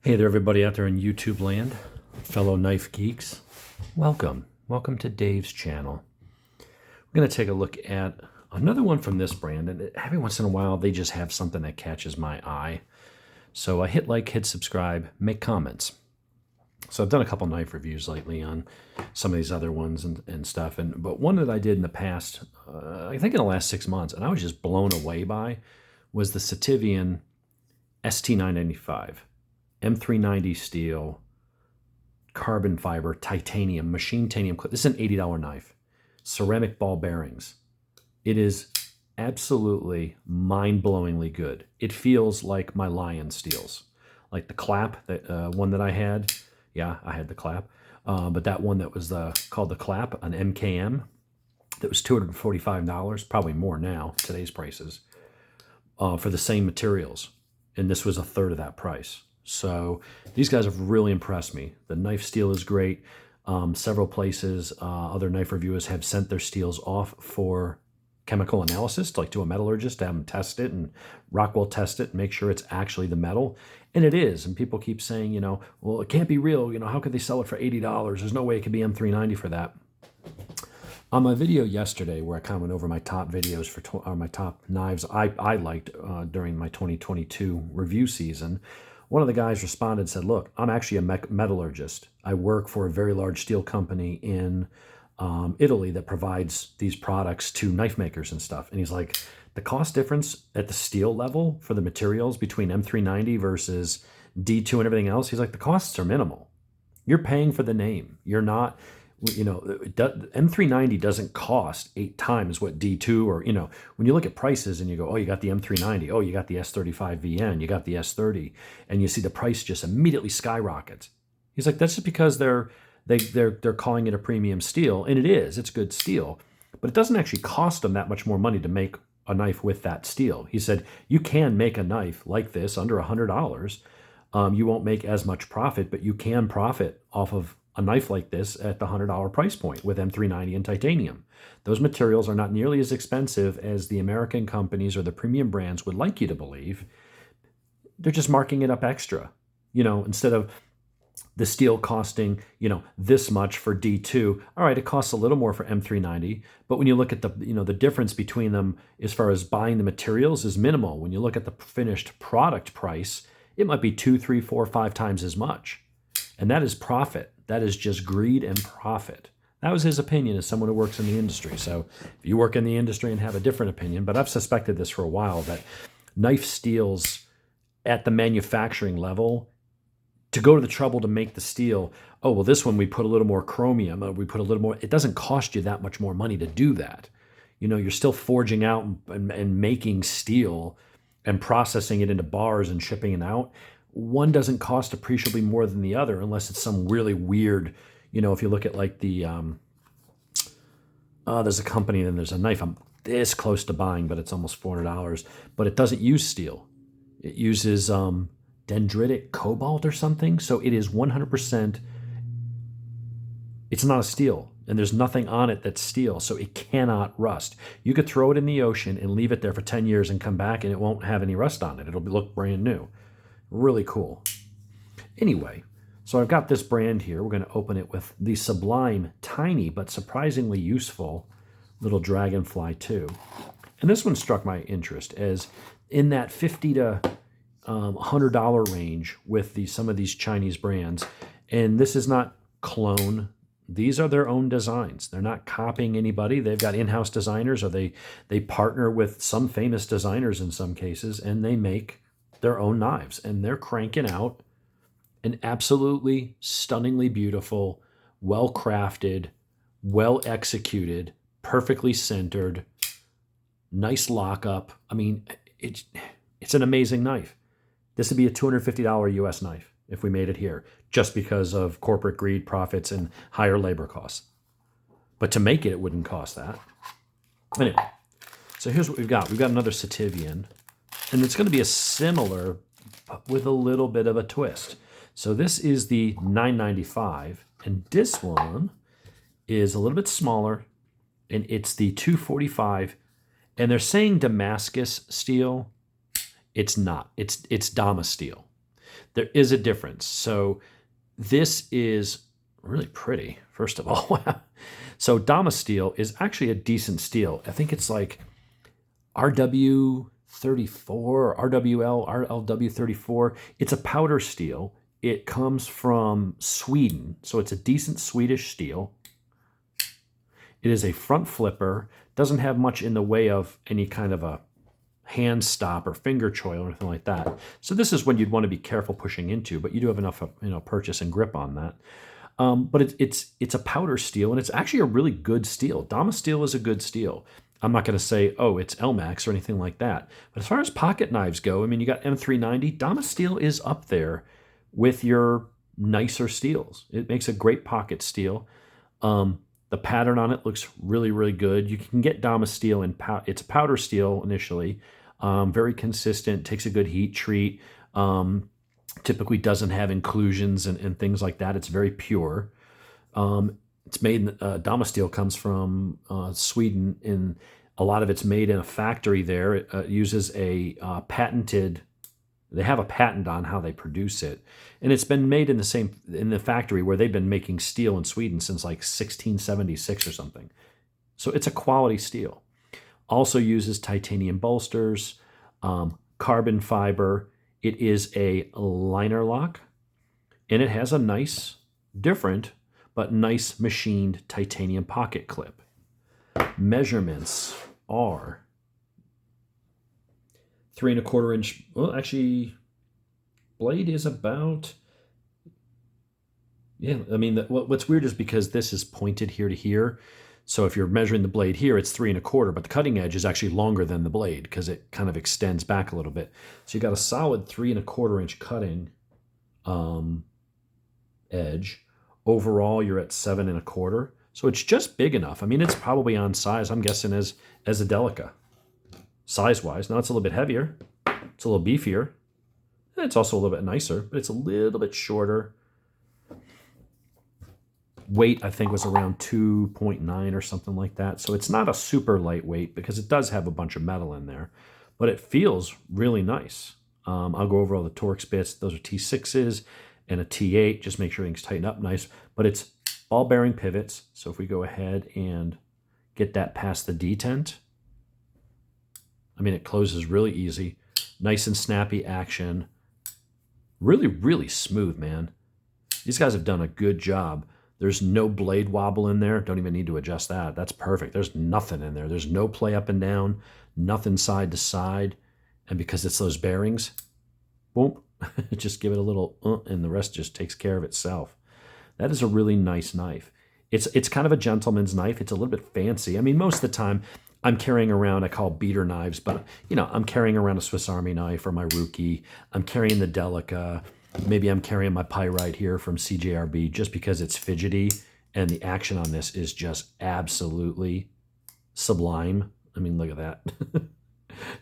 Hey there, everybody out there in YouTube land, fellow knife geeks. Welcome. Welcome to Dave's channel. We're going to take a look at another one from this brand, and every once in a while they just have something that catches my eye. So I hit like, hit subscribe, make comments. So I've done a couple knife reviews lately on some of these other ones and stuff, but one that I did in the past, I think in the last 6 months, and I was just blown away by, was the Sitivien ST995. M390 steel, carbon fiber, titanium, machine titanium. This is an $80 knife. Ceramic ball bearings. It is absolutely mind-blowingly good. It feels like my Lion steels. Like the clap, that one that I had. Yeah, I had the clap. But that one that was called the clap, an MKM, that was $245, probably more now, today's prices, for the same materials. And this was a third of that price. So these guys have really impressed me. The knife steel is great. Several places, other knife reviewers have sent their steels off for chemical analysis, like to a metallurgist, to have them test it and Rockwell test it and make sure it's actually the metal. And it is. And people keep saying, well, it can't be real. How could they sell it for $80? There's no way it could be M390 for that. On my video yesterday, where I kind of went over my top videos for my top knives I liked during my 2022 review season, one of the guys responded and said, look, I'm actually a metallurgist. I work for a very large steel company in Italy that provides these products to knife makers and stuff. And he's like, the cost difference at the steel level for the materials between M390 versus D2 and everything else, he's like, the costs are minimal. You're paying for the name. You're not... M390 doesn't cost 8 times what D2 or, when you look at prices and you go, oh, you got the M390, oh, you got the S35VN, you got the S30, and you see the price just immediately skyrockets. He's like, that's just because they're calling it a premium steel, and it is, it's good steel, but it doesn't actually cost them that much more money to make a knife with that steel. He said, you can make a knife like this under $100. You won't make as much profit, but you can profit off of a knife like this at the $100 price point with M390 and titanium. Those materials are not nearly as expensive as the American companies or the premium brands would like you to believe. They're just marking it up extra. Instead of the steel costing, this much for D2, all right, it costs a little more for M390, but when you look at the difference between them as far as buying the materials is minimal. When you look at the finished product price, it might be 2, 3, 4, 5 times as much. And that is profit. That is just greed and profit. That was his opinion as someone who works in the industry. So if you work in the industry and have a different opinion, but I've suspected this for a while, that knife steels at the manufacturing level, to go to the trouble to make the steel, oh, well, this one we put a little more chromium, we put a little more, it doesn't cost you that much more money to do that. You're still forging out and making steel and processing it into bars and shipping it out. One doesn't cost appreciably more than the other unless it's some really weird, if you look at like the, there's a company and there's a knife I'm this close to buying, but it's almost $400, but it doesn't use steel. It uses dendritic cobalt or something. So it is 100%, it's not a steel and there's nothing on it that's steel. So it cannot rust. You could throw it in the ocean and leave it there for 10 years and come back and it won't have any rust on it. It'll look brand new. Really cool. Anyway, so I've got this brand here. We're going to open it with the sublime, tiny, but surprisingly useful little Dragonfly 2. And this one struck my interest as in that $50 to $100 range with some of these Chinese brands. And this is not clone. These are their own designs. They're not copying anybody. They've got in-house designers, or they partner with some famous designers in some cases, and they make their own knives, and they're cranking out an absolutely stunningly beautiful, well-crafted, well-executed, perfectly centered, nice lockup. I mean, it's an amazing knife. This would be a $250 US knife if we made it here, just because of corporate greed, profits, and higher labor costs. But to make it, it wouldn't cost that. Anyway, so here's what we've got. We've got another Sativian. And it's going to be a similar, but with a little bit of a twist. So this is the 995, and this one is a little bit smaller, and it's the 245. And they're saying Damascus steel. It's not. It's Damasteel. There is a difference. So this is really pretty, first of all. So Damasteel is actually a decent steel. I think it's like RW34, RWL, RLW34. It's a powder steel. It comes from Sweden, so it's a decent Swedish steel. It is a front flipper. Doesn't have much in the way of any kind of a hand stop or finger choil or anything like that. So this is when you'd want to be careful pushing into, but you do have enough, purchase and grip on that. But it's a powder steel, and it's actually a really good steel. Damasteel is a good steel. I'm not going to say, oh, it's Elmax or anything like that. But as far as pocket knives go, I mean, you got M390. Damasteel is up there with your nicer steels. It makes a great pocket steel. The pattern on it looks really, really good. You can get Damasteel in it's a powder steel initially. Very consistent, takes a good heat treat. Typically doesn't have inclusions and things like that. It's very pure. It's made, Damasteel comes from Sweden, and a lot of it's made in a factory there. It uses a patented, they have a patent on how they produce it. And it's been made in the factory where they've been making steel in Sweden since like 1676 or something. So it's a quality steel. Also uses titanium bolsters, carbon fiber. It is a liner lock, and it has a nice, different, but nice machined titanium pocket clip. Measurements are 3¼ inch. Well, actually, blade is about, yeah, I mean, what's weird is because this is pointed here to here. So if you're measuring the blade here, it's 3¼ but the cutting edge is actually longer than the blade because it kind of extends back a little bit. So you got a solid 3¼ inch cutting edge. Overall, you're at 7¼ So it's just big enough. I mean, it's probably on size, I'm guessing, as a Delica, size-wise. Now it's a little bit heavier. It's a little beefier. It's also a little bit nicer, but it's a little bit shorter. Weight, I think, was around 2.9 or something like that. So it's not a super lightweight because it does have a bunch of metal in there, but it feels really nice. I'll go over all the Torx bits. Those are T6s and a T8. Just make sure things tighten up nice. But it's ball bearing pivots. So if we go ahead and get that past the detent, I mean, it closes really easy. Nice and snappy action. Really, really smooth, man. These guys have done a good job. There's no blade wobble in there. Don't even need to adjust that. That's perfect. There's nothing in there. There's no play up and down, nothing side to side. And because it's those bearings, boom, just give it a little, and the rest just takes care of itself. That is a really nice knife. It's kind of a gentleman's knife. It's a little bit fancy. I mean, most of the time I'm carrying around, I call beater knives, but I'm carrying around a Swiss Army knife or my Rookie. I'm carrying the Delica. Maybe I'm carrying my Pyrite here from CJRB just because it's fidgety, and the action on this is just absolutely sublime. I mean, look at that.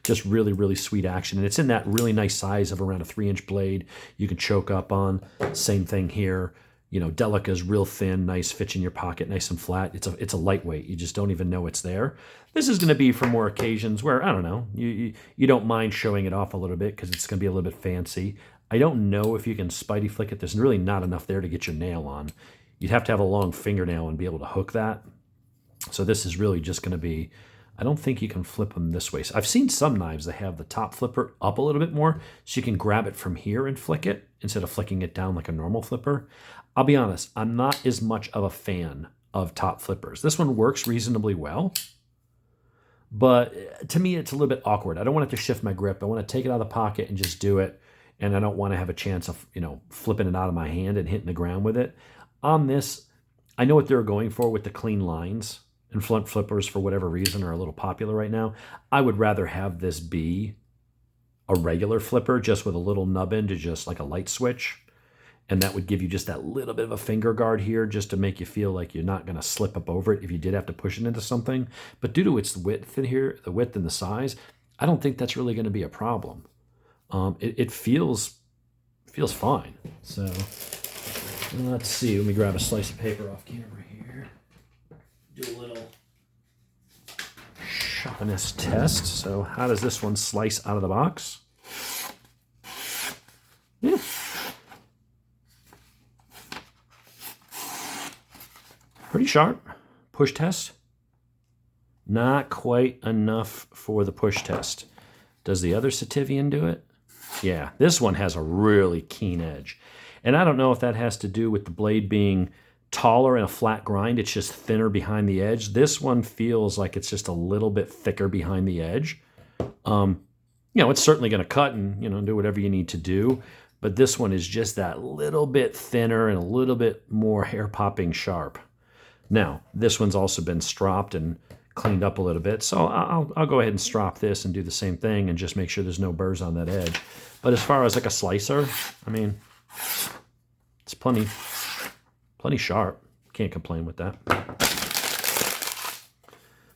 Just really, really sweet action. And it's in that really nice size of around a 3-inch blade you can choke up on. Same thing here. Delica's real thin, nice, fits in your pocket, nice and flat. It's a lightweight. You just don't even know it's there. This is going to be for more occasions where, I don't know, you don't mind showing it off a little bit because it's going to be a little bit fancy. I don't know if you can spidey flick it. There's really not enough there to get your nail on. You'd have to have a long fingernail and be able to hook that. So this is really just going to be, I don't think you can flip them this way. So I've seen some knives that have the top flipper up a little bit more, so you can grab it from here and flick it instead of flicking it down like a normal flipper. I'll be honest, I'm not as much of a fan of top flippers. This one works reasonably well, but to me it's a little bit awkward. I don't want it to shift my grip. I want to take it out of the pocket and just do it, and I don't want to have a chance of flipping it out of my hand and hitting the ground with it. On this, I know what they're going for with the clean lines, and front flippers, for whatever reason, are a little popular right now. I would rather have this be a regular flipper just with a little nub into just like a light switch. And that would give you just that little bit of a finger guard here just to make you feel like you're not going to slip up over it if you did have to push it into something. But due to its width in here, the width and the size, I don't think that's really going to be a problem. It feels fine. So let's see. Let me grab a slice of paper off camera here. Do a little sharpness test. So how does this one slice out of the box? Yeah. Pretty sharp. Push test. Not quite enough for the push test. Does the other Sativian do it? Yeah, this one has a really keen edge. And I don't know if that has to do with the blade being taller and a flat grind. It's just thinner behind the edge. This one feels like it's just a little bit thicker behind the edge. It's certainly going to cut and, do whatever you need to do. But this one is just that little bit thinner and a little bit more hair-popping sharp. Now, this one's also been stropped and cleaned up a little bit. So I'll go ahead and strop this and do the same thing and just make sure there's no burrs on that edge. But as far as like a slicer, I mean, it's plenty sharp. Can't complain with that.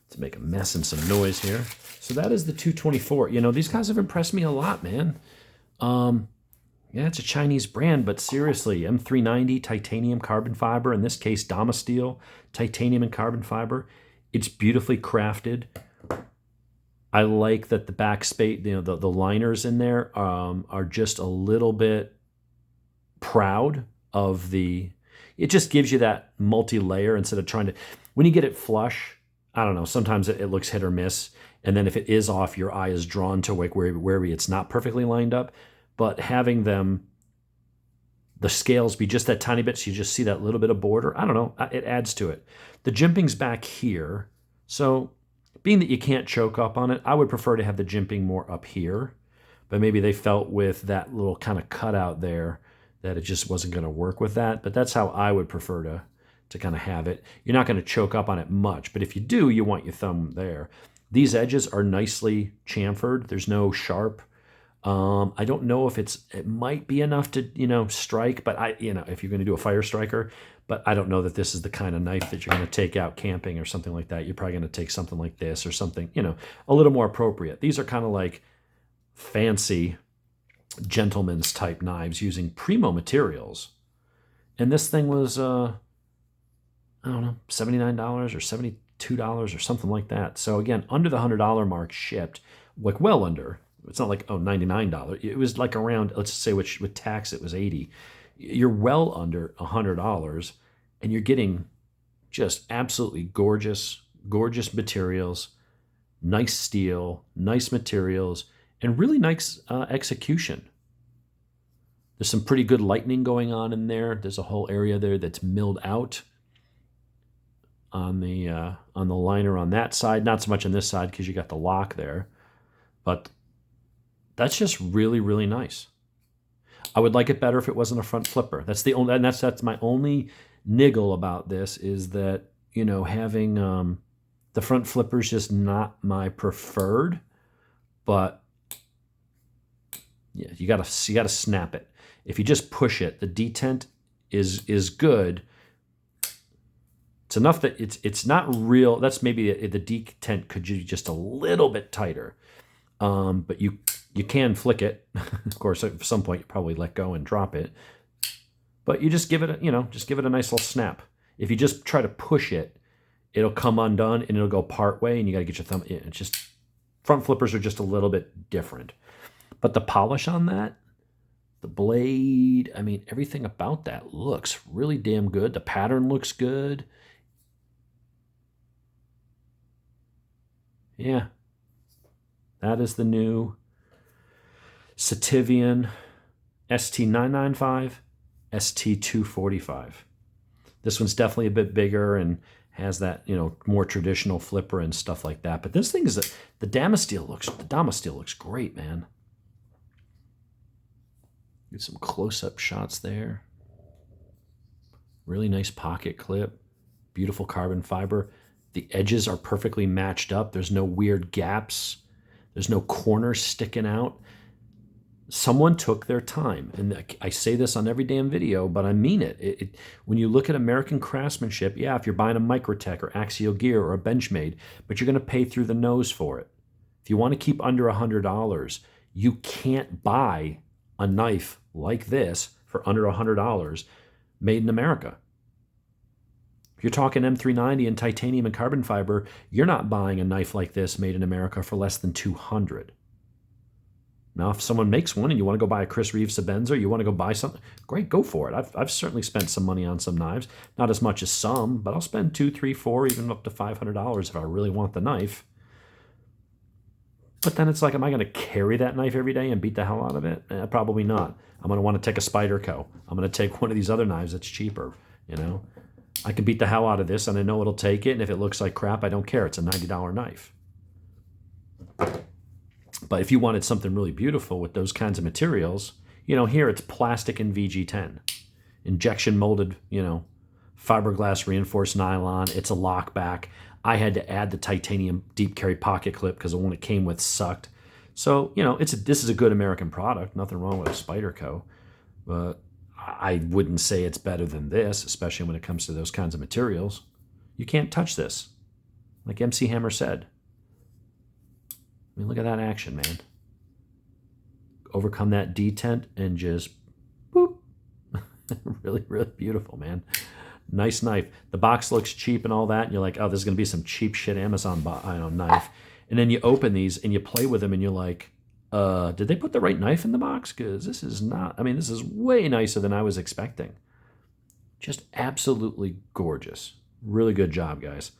Let's make a mess and some noise here. So that is the 224. These guys have impressed me a lot, man. Yeah, it's a Chinese brand, but seriously, M390 titanium carbon fiber, in this case Damasteel titanium and carbon fiber. It's beautifully crafted. I like that the back space, the liners in there are just a little bit proud of the. It just gives you that multi-layer instead of trying to. When you get it flush, I don't know. Sometimes it looks hit or miss, and then if it is off, your eye is drawn to like where it's not perfectly lined up. But having the scales be just that tiny bit, so you just see that little bit of border, I don't know, it adds to it. The jimping's back here, so being that you can't choke up on it, I would prefer to have the jimping more up here, but maybe they felt with that little kind of cutout there that it just wasn't going to work with that, but that's how I would prefer to kind of have it. You're not going to choke up on it much, but if you do, you want your thumb there. These edges are nicely chamfered. There's no sharp. I don't know if it might be enough to, strike, but if you're going to do a fire striker, but I don't know that this is the kind of knife that you're going to take out camping or something like that. You're probably going to take something like this or something, a little more appropriate. These are kind of like fancy gentleman's type knives using primo materials. And this thing was, I don't know, $79 or $72 or something like that. So again, under the $100 mark shipped, like well under. It's not like, $99. It was like around, let's say with tax, it was $80. You're well under $100, and you're getting just absolutely gorgeous materials, nice steel, nice materials, and really nice execution. There's some pretty good lightning going on in there. There's a whole area there that's milled out on the liner on that side. Not so much on this side because you got the lock there, but that's just really, really nice. I would like it better if it wasn't a front flipper. That's my only niggle about this is that, having the front flipper is just not my preferred, but yeah, you gotta snap it. If you just push it, the detent is good. It's enough that it's not real. That's maybe the detent could be just a little bit tighter, but you can flick it. Of course, at some point you probably let go and drop it. But you just give it a nice little snap. If you just try to push it, it'll come undone and it'll go part way, and you got to get your thumb in. It's just front flippers are just a little bit different. But the polish on that, the blade, I mean, everything about that looks really damn good. The pattern looks good. Yeah. That is the new Sitivien ST995, ST245. This one's definitely a bit bigger and has that, more traditional flipper and stuff like that. But this thing is the Damasteel looks great, man. Get some close-up shots there. Really nice pocket clip. Beautiful carbon fiber. The edges are perfectly matched up. There's no weird gaps. There's no corners sticking out. Someone took their time. And I say this on every damn video, but I mean it. When you look at American craftsmanship, yeah, if you're buying a Microtech or Axial Gear or a Benchmade, but you're going to pay through the nose for it. If you want to keep under $100, you can't buy a knife like this for under $100 made in America. If you're talking M390 and titanium and carbon fiber, you're not buying a knife like this made in America for less than $200. Now, if someone makes one and you want to go buy a Chris Reeve Sebenza, you want to go buy something, great, go for it. I've certainly spent some money on some knives. Not as much as some, but I'll spend $2, $3, $4, even up to $500 if I really want the knife. But then it's like, am I going to carry that knife every day and beat the hell out of it? Probably not. I'm going to want to take a Spyderco. I'm going to take one of these other knives that's cheaper, you know. I can beat the hell out of this, and I know it'll take it, and if it looks like crap, I don't care. It's a $90 knife. But if you wanted something really beautiful with those kinds of materials, you know, here it's plastic and VG10. Injection molded, you know, fiberglass reinforced nylon. It's a lockback. I had to add the titanium deep carry pocket clip because the one it came with sucked. So, you know, this is a good American product. Nothing wrong with a Spyderco. But I wouldn't say it's better than this, especially when it comes to those kinds of materials. You can't touch this. Like MC Hammer said. I mean, look at that action, man. Overcome that detent and just boop. Really, really beautiful, man. Nice knife. The box looks cheap and all that, and you're like, oh, this is going to be some cheap shit Amazon knife. And then you open these and you play with them and you're like, did they put the right knife in the box? Because this is not, I mean, this is way nicer than I was expecting. Just absolutely gorgeous. Really good job, guys.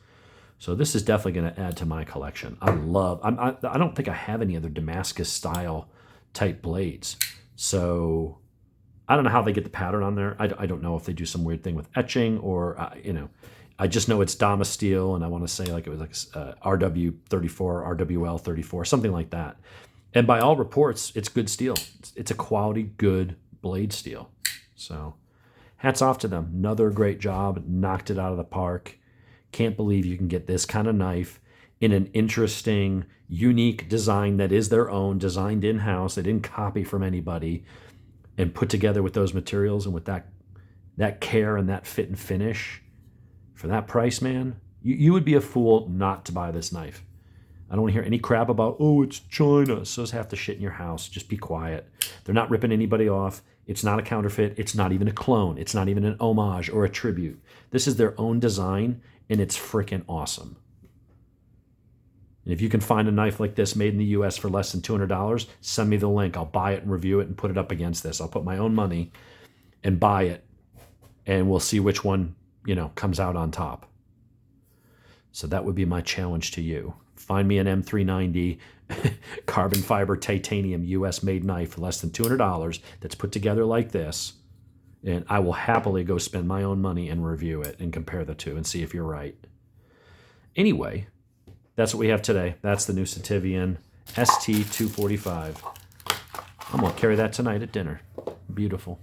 So this is definitely going to add to my collection. I don't think I have any other Damascus style type blades. So I don't know how they get the pattern on there. I don't know if they do some weird thing with etching or, you know, I just know it's Damasteel, and I want to say like it was like RW34, RWL34, something like that. And by all reports, it's good steel. It's a quality, good blade steel. So hats off to them. Another great job. Knocked it out of the park. Can't believe you can get this kind of knife in an interesting, unique design that is their own, designed in-house. They didn't copy from anybody, and put together with those materials and with that care and that fit and finish. For that price, man, you would be a fool not to buy this knife. I don't want to hear any crap about, oh, it's China, so half the shit in your house. Just be quiet. They're not ripping anybody off. It's not a counterfeit. It's not even a clone. It's not even an homage or a tribute. This is their own design, and it's freaking awesome. And if you can find a knife like this made in the U.S. for less than $200, send me the link. I'll buy it and review it and put it up against this. I'll put my own money and buy it, and we'll see which one, you know, comes out on top. So that would be my challenge to you. Find me an M390 carbon fiber titanium U.S. made knife for less than $200 that's put together like this, and I will happily go spend my own money and review it and compare the two and see if you're right. Anyway, that's what we have today. That's the new Sitivien ST245. I'm going to carry that tonight at dinner. Beautiful.